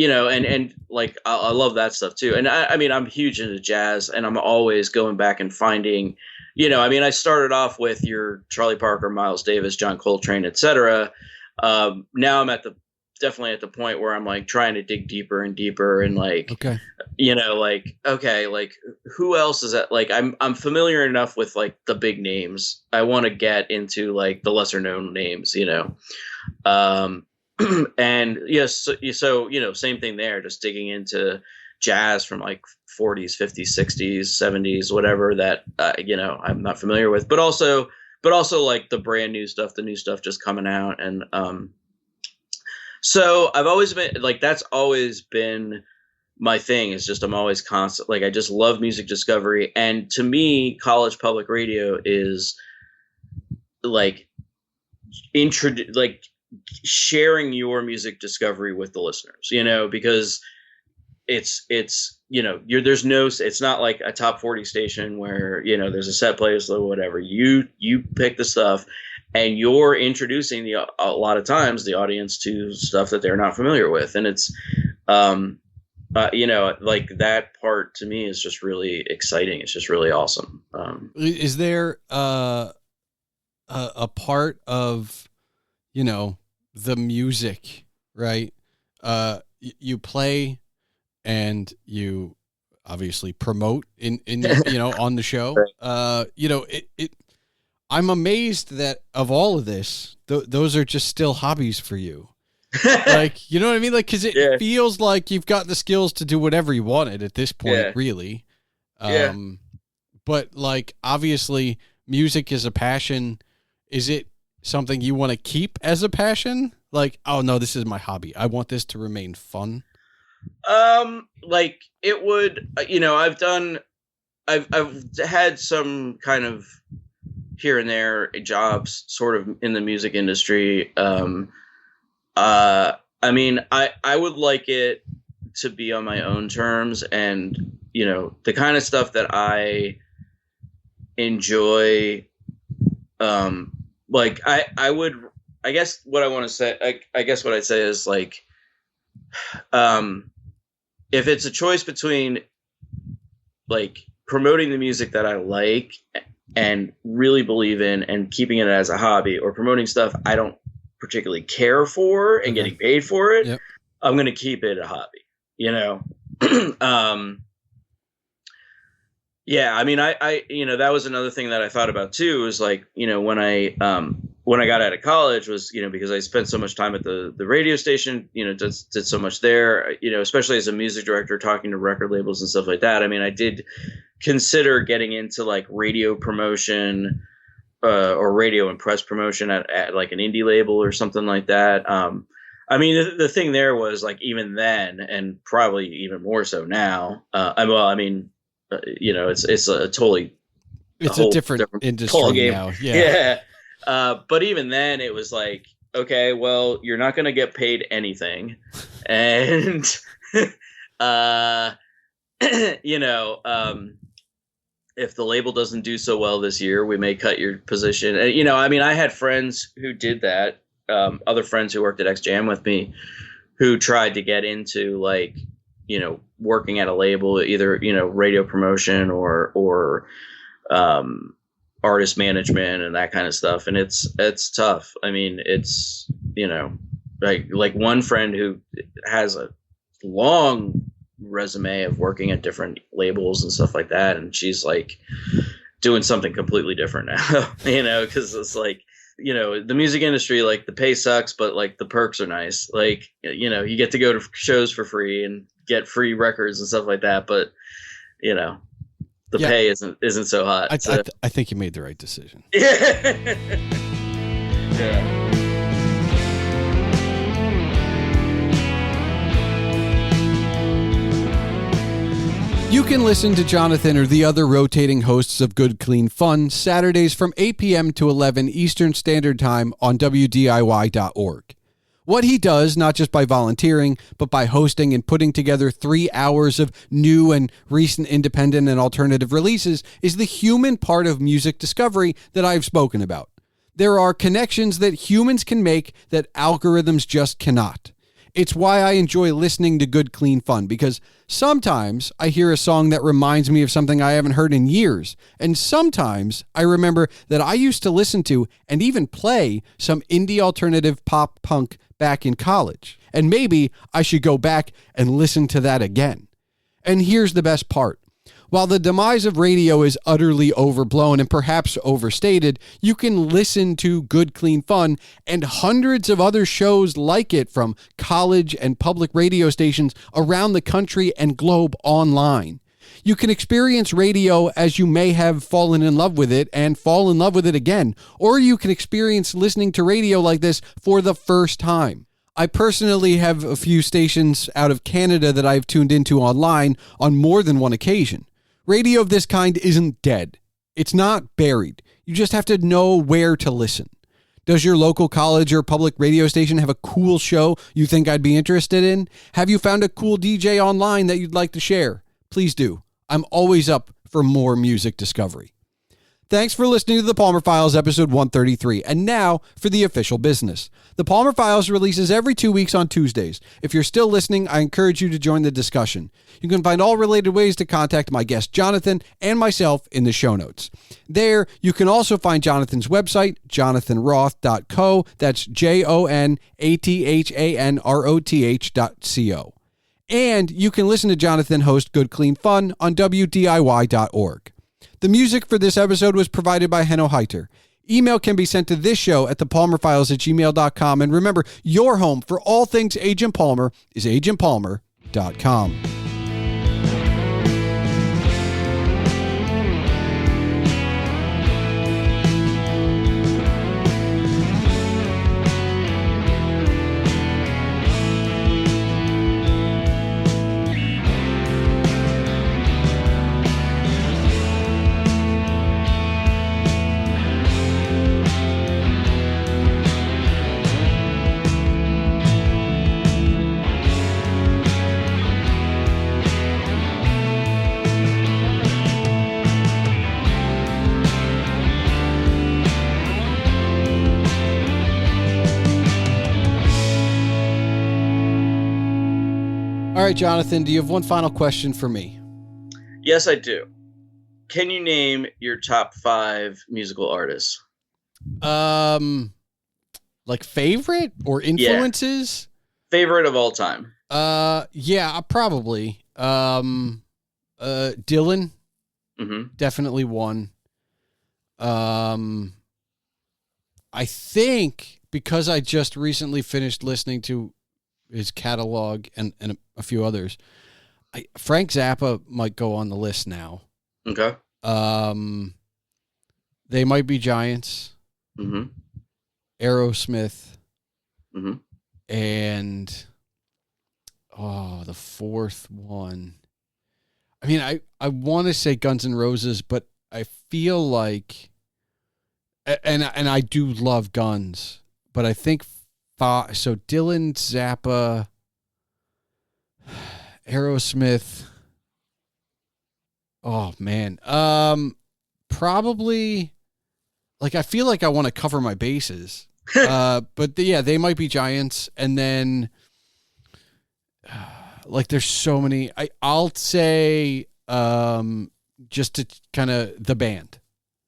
Speaker 2: that stuff too. And I mean, I'm huge into jazz, and I'm always going back and finding, I started off with your Charlie Parker, Miles Davis, John Coltrane, etc. Now I'm definitely at the point where I'm trying to dig deeper and deeper, and who else is that? I'm familiar enough with the big names. I want to get into the lesser known names, and yes, so same thing there, just digging into jazz from 40s, 50s, 60s, 70s, whatever that I'm not familiar with, but also the brand new stuff, the new stuff just coming out. And so I've always been that's always been my thing, is just I'm always constant, I just love music discovery. And to me, college public radio is sharing your music discovery with the listeners, because it's not like a top 40 station where there's a set playlist or whatever. You pick the stuff, and you're introducing a lot of times the audience to stuff that they're not familiar with, and it's that part to me is just really exciting. It's just really awesome.
Speaker 1: Is there a part of the music, right? You play and you obviously promote in on the show. I'm amazed that of all of this, those are just still hobbies for you. You know what I mean? Cause it feels like you've got the skills to do whatever you wanted at this point, really. But obviously music is a passion. Is it something you want to keep as a passion? Oh no, this is my hobby, I want this to remain fun.
Speaker 2: It would, I've had some kind of here and there jobs sort of in the music industry. I mean, I would like it to be on my own terms, and, the kind of stuff that I enjoy, I guess what I want to say, I guess what I'd say is if it's a choice between like promoting the music that I like and really believe in and keeping it as a hobby, or promoting stuff I don't particularly care for and getting paid for it.
Speaker 1: Yep.
Speaker 2: I'm going to keep it a hobby, you know? Yeah, I mean, I, you know, that was another thing that I thought about too, is like, you know, when I got out of college was, you know, because I spent so much time at the radio station, you know, did so much there, you know, especially as a music director, talking to record labels and stuff like that. I mean, I did consider getting into like radio promotion, or radio and press promotion at like an indie label or something like that. I mean, the thing there was like, even then, and probably even more so now, you know, it's a totally,
Speaker 1: it's a different industry now.
Speaker 2: Yeah. But even then it was like, okay, well, you're not going to get paid anything. And, you know, if the label doesn't do so well this year, we may cut your position. And, you know, I mean, I had friends who did that. Other friends who worked at X Jam with me who tried to get into like, you know, working at a label, either, you know, radio promotion or artist management and that kind of stuff. And it's tough. I mean, it's, you know, like one friend who has a long resume of working at different labels and stuff like that. And she's like doing something completely different now, you know, cause it's like, you know, the music industry, like the pay sucks, but like the perks are nice. Like, you know, you get to go to shows for free and get free records and stuff like that. But, you know, the pay isn't so hot.
Speaker 1: I think you made the right decision.
Speaker 2: Yeah.
Speaker 1: You can listen to Jonathan or the other rotating hosts of Good Clean Fun Saturdays from 8 p.m. to 11 Eastern Standard Time on WDIY.org. What he does, not just by volunteering, but by hosting and putting together 3 hours of new and recent independent and alternative releases, is the human part of music discovery that I've spoken about. There are connections that humans can make that algorithms just cannot. It's why I enjoy listening to Good Clean Fun, because sometimes I hear a song that reminds me of something I haven't heard in years, and sometimes I remember that I used to listen to and even play some indie alternative pop punk back in college, and maybe I should go back and listen to that again. And here's the best part. While the demise of radio is utterly overblown and perhaps overstated, you can listen to Good Clean Fun and hundreds of other shows like it from college and public radio stations around the country and globe online. You can experience radio as you may have fallen in love with it and fall in love with it again, or you can experience listening to radio like this for the first time. I personally have a few stations out of Canada that I've tuned into online on more than one occasion. Radio of this kind isn't dead. It's not buried. You just have to know where to listen. Does your local college or public radio station have a cool show you think I'd be interested in? Have you found a cool DJ online that you'd like to share? Please do. I'm always up for more music discovery. Thanks for listening to The Palmer Files, episode 133. And now for the official business. The Palmer Files releases every 2 weeks on Tuesdays. If you're still listening, I encourage you to join the discussion. You can find all related ways to contact my guest Jonathan and myself in the show notes. There, you can also find Jonathan's website, jonathanroth.co. That's JONATHANROTH.co. And you can listen to Jonathan host Good Clean Fun on WDIY.org. The music for this episode was provided by Henno Heitur. Email can be sent to this show at thepalmerfiles@gmail.com. And remember, your home for all things Agent Palmer is agentpalmer.com. All right, Jonathan, do you have one final question for me?
Speaker 2: Yes, I do. Can you name your top 5 musical artists?
Speaker 1: Like favorite or influences?
Speaker 2: Yeah. Favorite of all time.
Speaker 1: Yeah, probably. Dylan.
Speaker 2: Mm-hmm.
Speaker 1: Definitely one. I think because I just recently finished listening to his catalog and a few others, Frank Zappa might go on the list now.
Speaker 2: Okay.
Speaker 1: They Might Be Giants.
Speaker 2: Mm-hmm.
Speaker 1: Aerosmith.
Speaker 2: Mm-hmm.
Speaker 1: And the fourth one. I mean, I want to say Guns N' Roses, but I feel like, and I do love Guns, but I think so Dylan, Zappa, Aerosmith. Oh man, probably. Like I feel like I want to cover my bases, but They Might Be Giants, and then. Like there's so many. I'll say just to kind of the band.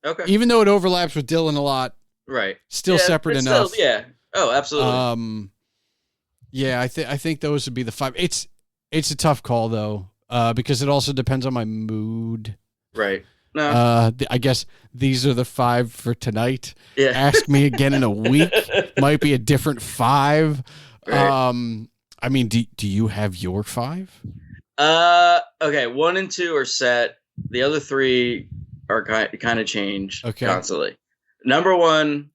Speaker 2: Okay.
Speaker 1: Even though it overlaps with Dylan a lot.
Speaker 2: Right.
Speaker 1: Still separate enough.
Speaker 2: Still, yeah. Oh, absolutely.
Speaker 1: Yeah, I think those would be the 5. It's a tough call though, because it also depends on my mood.
Speaker 2: Right. No.
Speaker 1: I guess these are the 5 for tonight.
Speaker 2: Yeah.
Speaker 1: Ask me again in a week. Might be a different 5. Right. I mean, do you have your 5?
Speaker 2: Okay. 1 and 2 are set. The other 3 are kind of change constantly. Number 1,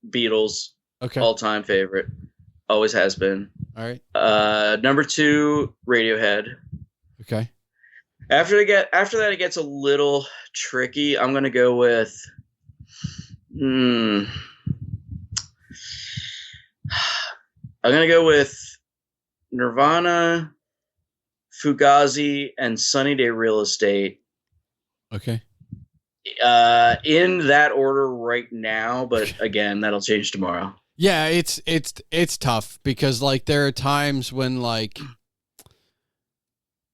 Speaker 2: Beatles.
Speaker 1: Okay.
Speaker 2: All-time favorite. Always has been.
Speaker 1: All right.
Speaker 2: Number 2, Radiohead.
Speaker 1: Okay.
Speaker 2: After that, it gets a little tricky. I'm gonna go with. I'm gonna go with Nirvana, Fugazi, and Sunny Day Real Estate.
Speaker 1: Okay.
Speaker 2: In that order right now, but again, that'll change tomorrow.
Speaker 1: Yeah, it's tough because like there are times when like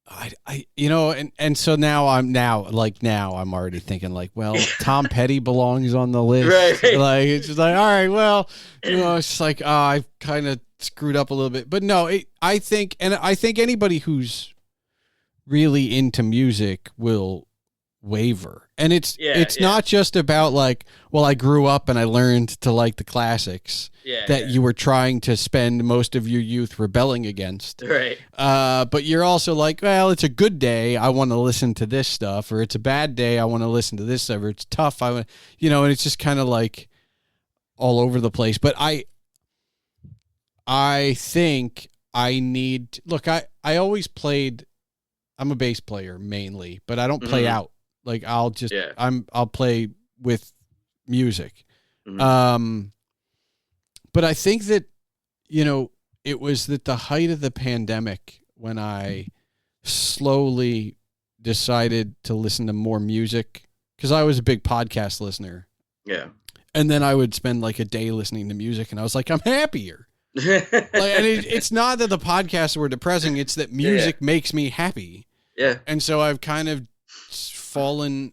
Speaker 1: I and so now I'm already thinking like, well, Tom Petty belongs on the list.
Speaker 2: Right.
Speaker 1: Like it's just like, all right, well, it's just like I've kind of screwed up a little bit. But no, I think anybody who's really into music will waver. And it's not just about like, well, I grew up and I learned to like the classics you were trying to spend most of your youth rebelling against.
Speaker 2: Right.
Speaker 1: But you're also like, well, it's a good day, I want to listen to this stuff, or it's a bad day, I want to listen to this stuff, or it's tough, and it's just kind of like all over the place. But I think I need, look, I always played, I'm a bass player mainly, but I don't play out. Like I'll play with music. Mm-hmm. But I think that, it was at the height of the pandemic when I slowly decided to listen to more music, because I was a big podcast listener.
Speaker 2: Yeah.
Speaker 1: And then I would spend like a day listening to music and I was like, I'm happier. And it's not that the podcasts were depressing. It's that music makes me happy.
Speaker 2: Yeah.
Speaker 1: And so I've kind of fallen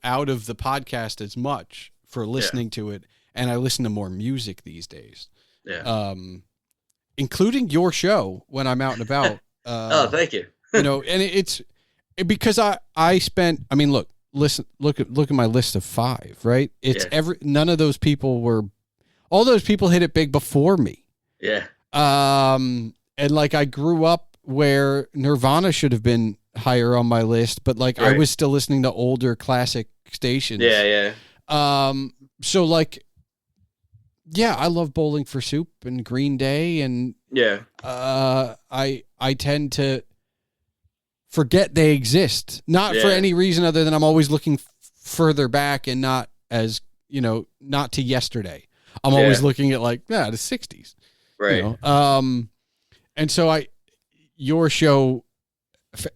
Speaker 1: out of the podcast as much for listening to it, and I listen to more music these days. Yeah. Including your show when I'm out and about.
Speaker 2: Oh, thank you.
Speaker 1: And it's because I spent. I mean, look at my list of 5. Right? It's none of those people all those people hit it big before me.
Speaker 2: Yeah.
Speaker 1: And like I grew up where Nirvana should have been higher on my list, but like I was still listening to older classic stations.
Speaker 2: Yeah.
Speaker 1: So like, I love Bowling for Soup and Green Day, and I tend to forget they exist, not for any reason other than I'm always looking further back and not as not to yesterday. I'm always looking at like the 60s,
Speaker 2: right?
Speaker 1: And so your show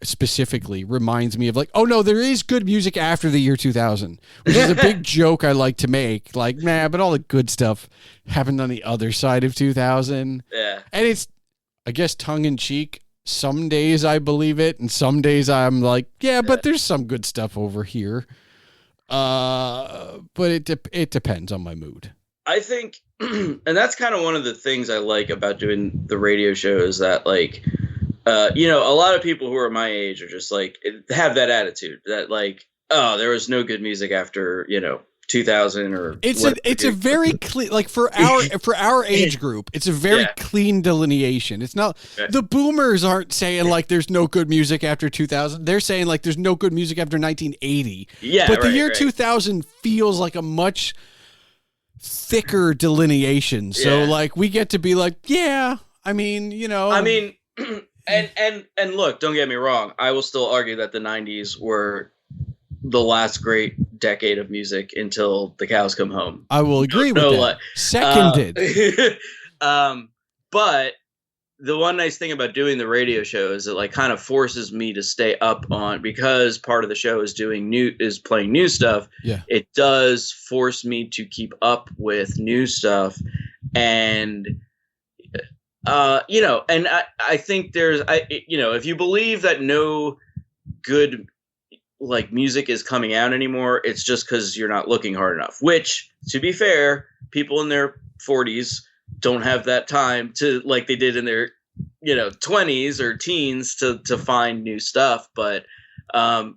Speaker 1: specifically reminds me of like, oh no, there is good music after the year 2000, which is a big joke I like to make. Like, but all the good stuff happened on the other side of 2000.
Speaker 2: Yeah.
Speaker 1: And it's, I guess, tongue in cheek. some days I believe it, and some days I'm like, yeah, but there's some good stuff over here. But it depends on my mood.
Speaker 2: I think, and that's kind of one of the things I like about doing the radio show is that, like, a lot of people who are my age are just like, have that attitude that, like, oh, there was no good music after, 2000 or
Speaker 1: it's a very clean, like, for our age group, it's a very clean delineation. It's not, the boomers aren't saying like there's no good music after 2000. They're saying like there's no good music after 1980. Yeah, but the year 2000 feels like a much thicker delineation. So like we get to be like, yeah, I mean,
Speaker 2: and look, don't get me wrong, I will still argue that the 90s were the last great decade of music until the cows come home.
Speaker 1: I will agree with that. Seconded.
Speaker 2: But the one nice thing about doing the radio show is it like kind of forces me to stay up on, because part of the show is playing new stuff.
Speaker 1: Yeah.
Speaker 2: It does force me to keep up with new stuff. And, and I think if you believe that no good like music is coming out anymore, it's just because you're not looking hard enough, which, to be fair, people in their 40s don't have that time to, like they did in their 20s or teens to find new stuff. But but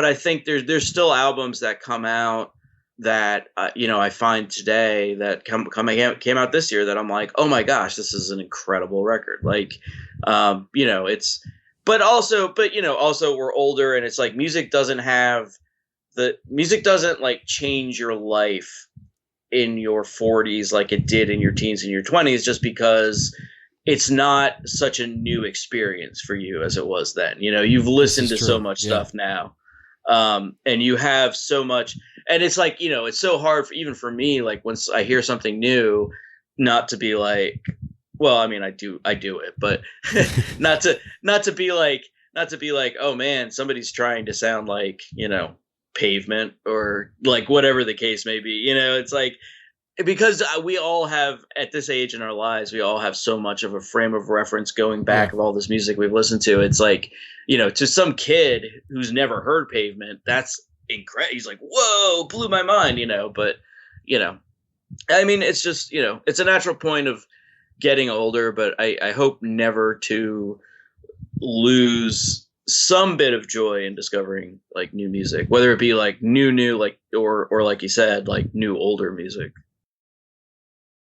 Speaker 2: I think there's still albums that come out that I find today that came out this year that I'm like, oh my gosh, this is an incredible record. Like it's But also we're older, and it's like music doesn't like change your life in your 40s like it did in your teens and your 20s, just because it's not such a new experience for you as it was then. You've listened to so much stuff now, and you have so much, and it's like, it's so hard even for me, like once I hear something new, not to be like, well, I mean, I do it, but not to be like, oh man, somebody's trying to sound like, Pavement or like whatever the case may be. It's like, because we all have, at this age in our lives, we all have so much of a frame of reference going back of all this music we've listened to. It's like, to some kid who's never heard Pavement, that's incredible. He's like, whoa, blew my mind, but, I mean, it's just, it's a natural point of getting older, but I hope never to lose some bit of joy in discovering like new music, whether it be like new, like, or like you said, like new older music.